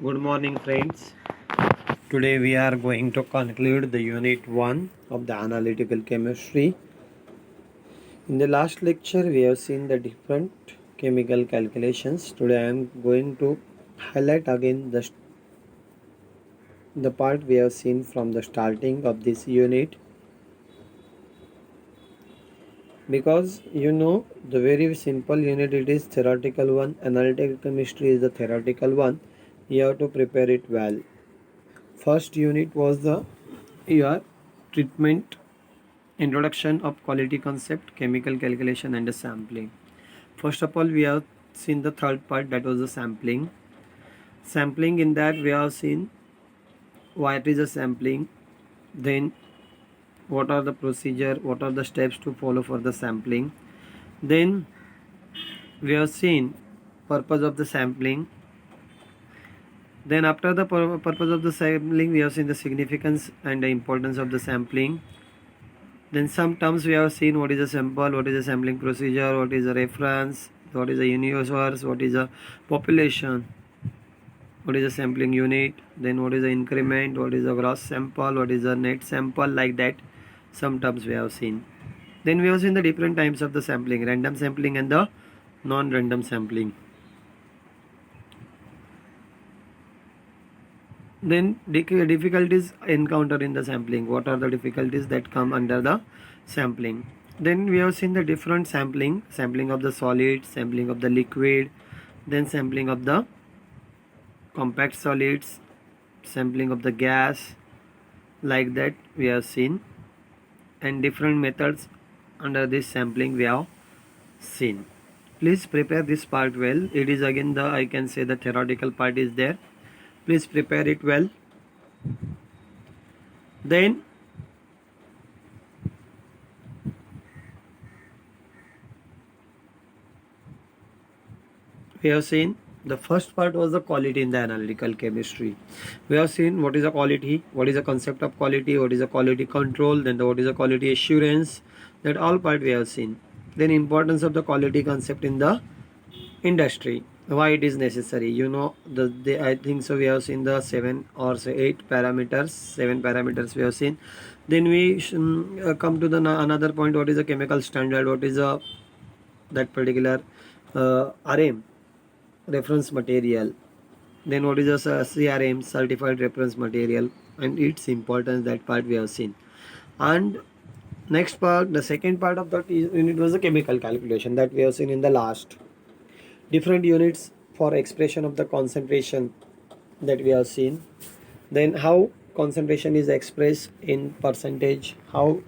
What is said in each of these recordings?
Good morning, friends. Today we are going to conclude the unit 1 of the analytical chemistry. In the last lecture, we have seen the different chemical calculations. Today I am going to highlight again the part we have seen from the starting of this unit, because the very simple unit, it is theoretical one. Analytical chemistry is the theoretical one. You have to prepare it well. First unit was the your treatment, introduction of quality concept, chemical calculation and the sampling. First of all, we have seen the third part, that was the sampling. In that we have seen what is a sampling, then what are the procedure, what are the steps to follow for the sampling. Then we have seen purpose of the sampling. Then after the purpose of the sampling, we have seen the significance and the importance of the sampling. Then some terms we have seen: what is a sample, what is a sampling procedure, what is a reference, what is a universe, what is a population, what is a sampling unit, then what is the increment, what is a gross sample, what is a net sample, like that some terms we have seen. Then we have seen the different types of the sampling: random sampling and the non-random sampling. Then difficulties encountered in the sampling. What are the difficulties that come under the sampling? Then we have seen the different sampling of the solid, sampling of the liquid, then sampling of the compact solids, sampling of the gas, like that we have seen, and different methods under this sampling we have seen. Please prepare this part well. It is again the, I can say, the theoretical part is there. Please prepare it well. Then we have seen the first part was the quality in the analytical chemistry. We have seen what is a quality, what is the concept of quality, what is a quality control, then what is a quality assurance. That all part we have seen. Then importance of the quality concept in the industry, why it is necessary. I think so we have seen the 7 or 8 parameters, 7 parameters we have seen. Then we come to the another point: what is a chemical standard, what is a that particular RM, reference material, then what is a CRM, certified reference material, and its importance. That part we have seen. And next part, the second part of that unit was the chemical calculation, that we have seen in the last. Different units for expression of the concentration, that we have seen. Then how concentration is expressed in percentage, how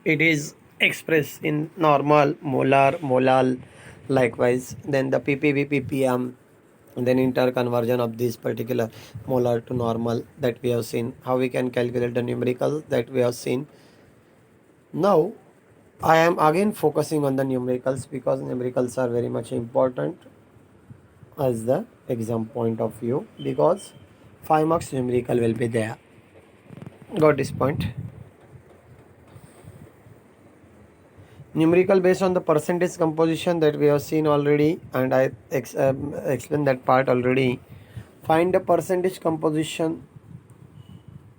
it is expressed in normal, molar, molal, likewise. Then the ppb, ppm, and then interconversion of this particular molar to normal, that we have seen. How we can calculate the numerical, that we have seen. Now I am again focusing on the numericals, because numericals are very much important as the exam point of view, because 5 marks numerical will be there. Got this point? Numerical based on the percentage composition, that we have seen already, and I explained that part already. Find the percentage composition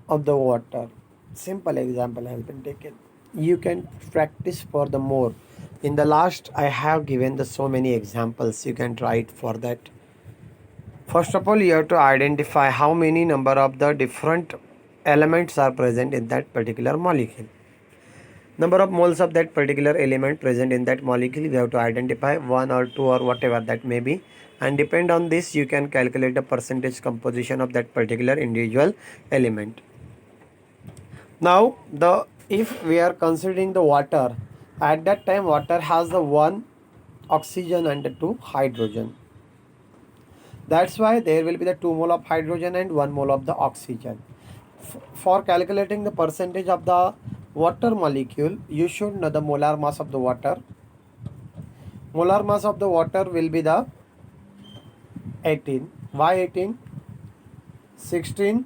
of the water. Simple example has been taken. You can practice for the more. In the last I have given the so many examples, you can try it for that. First of all, you have to identify how many number of the different elements are present in that particular molecule. Number of moles of that particular element present in that molecule, we have to identify 1 or 2 or whatever that may be, and depend on this you can calculate the percentage composition of that particular individual element. Now if we are considering the water, at that time water has the 1 oxygen and the 2 hydrogen. That's why there will be the 2 mole of hydrogen and 1 mole of the oxygen. For calculating the percentage of the water molecule, you should know the molar mass of the water. Molar mass of the water will be the 18. Why 18? 16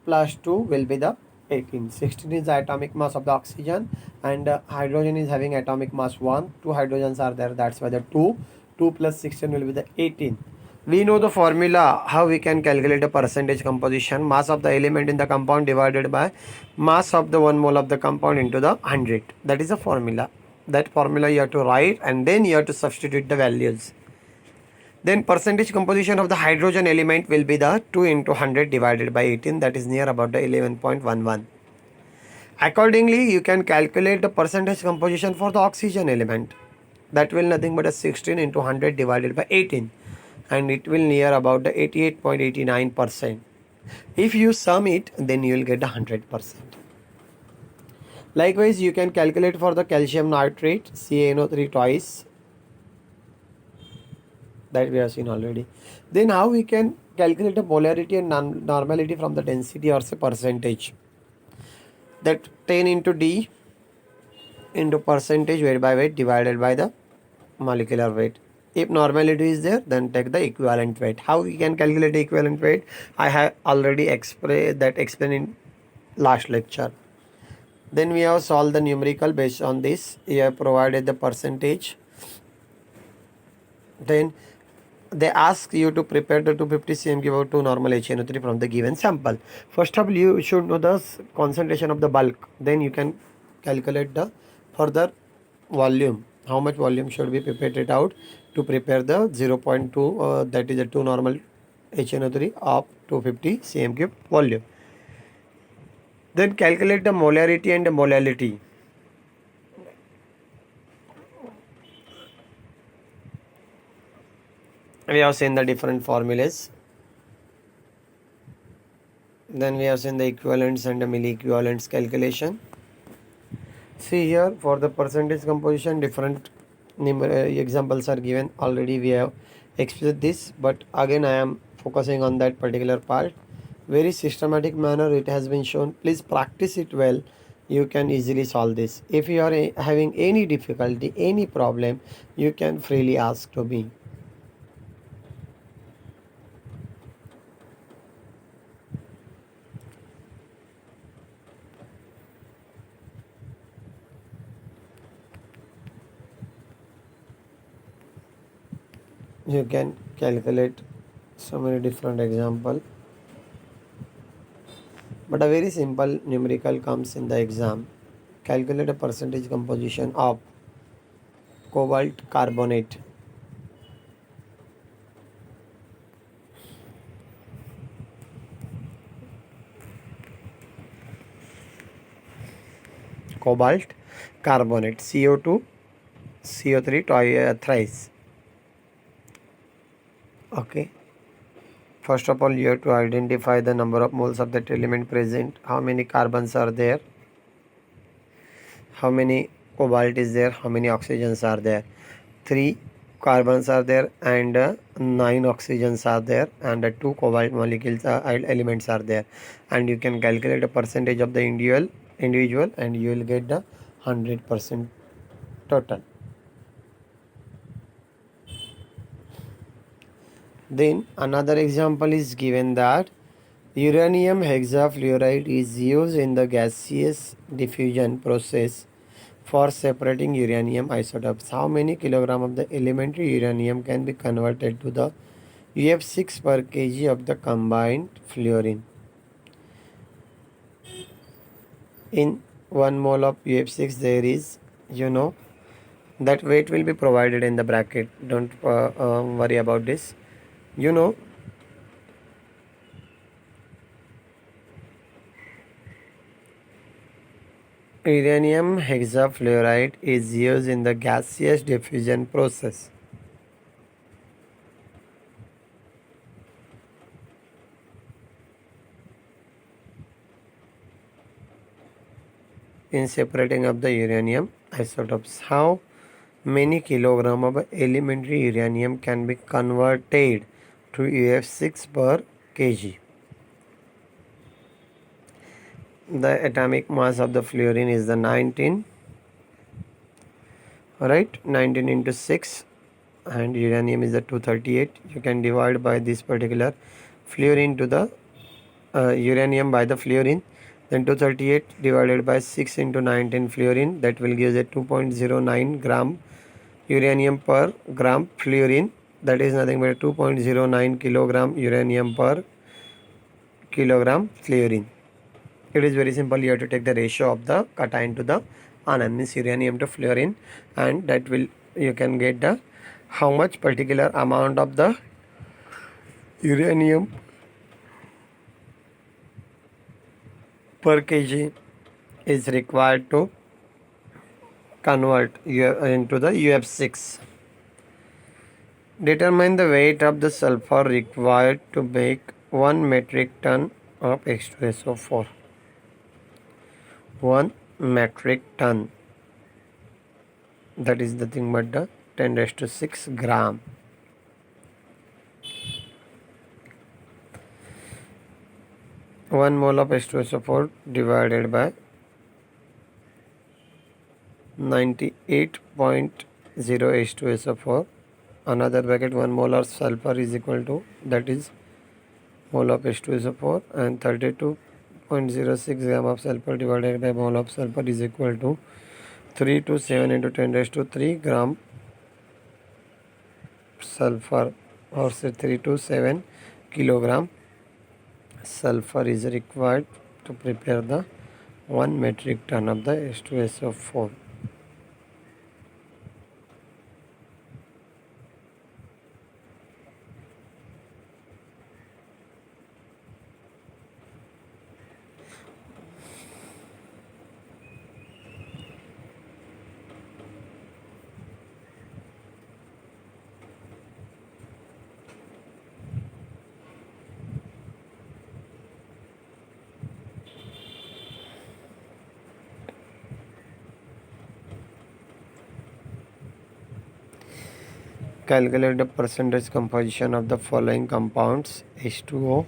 plus 2 will be the 18. 16 is the atomic mass of the oxygen, and hydrogen is having atomic mass 1. 2 hydrogens are there, that's why the 2 plus 16 will be the 18. We know the formula how we can calculate the percentage composition. Mass of the element in the compound divided by mass of the 1 mole of the compound into the 100. That is the formula. That formula you have to write and then you have to substitute the values. Then percentage composition of the hydrogen element will be the 2 into 100 divided by 18, that is near about the 11.11. Accordingly, you can calculate the percentage composition for the oxygen element. That will nothing but a 16 into 100 divided by 18, and it will near about the 88.89%. If you sum it, then you will get 100%. Likewise, you can calculate for the calcium nitrate CaNO3 twice, that we have seen already. Then how we can calculate the polarity and normality from the density or say percentage. That 10 into D into percentage weight by weight divided by the molecular weight. If normality is there, then take the equivalent weight. How we can calculate the equivalent weight? I have already explained in last lecture. Then we have solved the numerical based on this. We have provided the percentage. Then they ask you to prepare the 250 cm cube of 2 normal HNO3 from the given sample. First of all, you should know the concentration of the bulk. Then you can calculate the further volume. How much volume should be prepared out to prepare the 0.2 that is a 2 normal HNO3 of 250 cm cube volume. Then calculate the molarity and the molality. We have seen the different formulas. Then we have seen the equivalents and the milli-equivalents calculation. See here, for the percentage composition, different examples are given. Already we have explained this, but again I am focusing on that particular part. Very systematic manner it has been shown. Please practice it well. You can easily solve this. If you are having any difficulty, any problem, you can freely ask to me. You can calculate so many different example, but a very simple numerical comes in the exam. Calculate a percentage composition of cobalt carbonate. Cobalt carbonate, CO2 CO3 thrice. Okay, first of all you have to identify the number of moles of that element present, how many carbons are there, how many cobalt is there, how many oxygens are there. 3 carbons are there and 9 oxygens are there, and 2 cobalt molecules elements are there, and you can calculate the percentage of the individual and you will get the 100% total. Then another example is given that uranium hexafluoride is used in the gaseous diffusion process for separating uranium isotopes. How many kilogram of the elementary uranium can be converted to the UF6 per kg of the combined fluorine? In 1 mole of UF6 there is, that weight will be provided in the bracket. Don't worry about this. Uranium hexafluoride is used in the gaseous diffusion process. In separating up the uranium isotopes. How many kilogram of elementary uranium can be converted to UF6 per kg? The atomic mass of the fluorine is the 19, right? 19 into 6, and uranium is the 238. You can divide by this particular fluorine to the uranium by the fluorine. Then 238 divided by 6 into 19 fluorine, that will give a 2.09 gram uranium per gram fluorine. that is nothing but 2.09 kilogram uranium per kilogram fluorine. It is very simple. You have to take the ratio of the cation to the anion, means uranium to fluorine, and that will, you can get the how much particular amount of the uranium per kg is required to convert into the UF6. Determine the weight of the sulfur required to make 1 metric ton of H2SO4. 1 metric ton, that is nothing but the 10 raised to 6 gram. One mole of H2SO4 divided by 98.0 H2SO4. Another bracket, 1 mole of sulfur is equal to, that is mole of H2SO4, and 32.06 gram of sulfur divided by mole of sulfur is equal to 3 to 7 into 10 raised to 3 gram sulfur, or say 3 to 7 kilogram sulfur is required to prepare the 1 metric ton of the H2SO4. Calculate the percentage composition of the following compounds: H2O,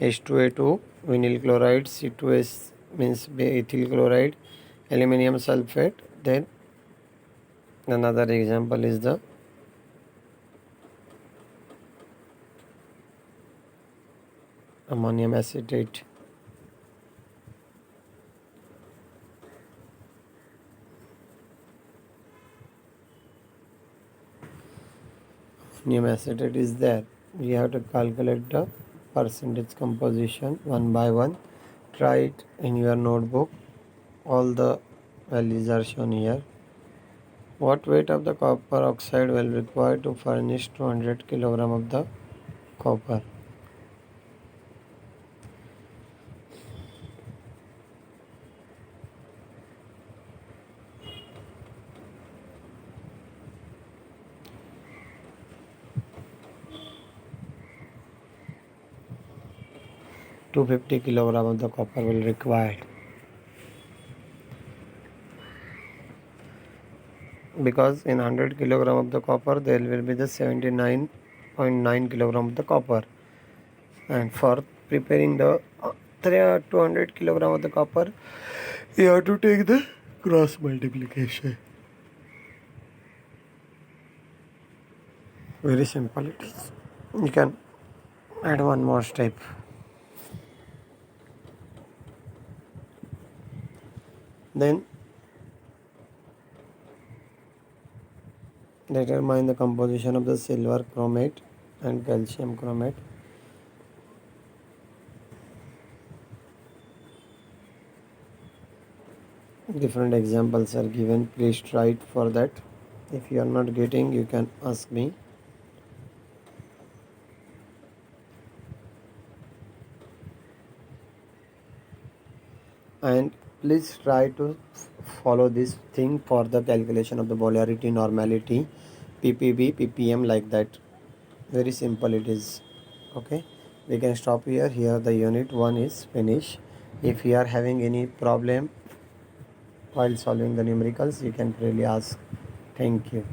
H2A2, vinyl chloride, C2S means ethyl chloride, aluminum sulfate. Then another example is the ammonium acetate. Ammonium acetate is there. We have to calculate the percentage composition one by one. Try it in your notebook. All the values are shown here. What weight of the copper oxide will require to furnish 200 kg of the copper? $250 kg of the copper will required, because in 100 kg of the copper there will be the 79.9 kg of the copper, and for preparing the 200 kg of the copper you have to take the cross multiplication. Very simple it is. You can add one more step. Then determine the composition of the silver chromate and calcium chromate. Different examples are given. Please try it for that. If you are not getting, you can ask me. And please try to follow this thing for the calculation of the polarity, normality, ppb, ppm, like that. Very simple it is. Okay, we can stop here. Here the unit 1 is finished. If you are having any problem while solving the numericals, you can really ask. Thank you.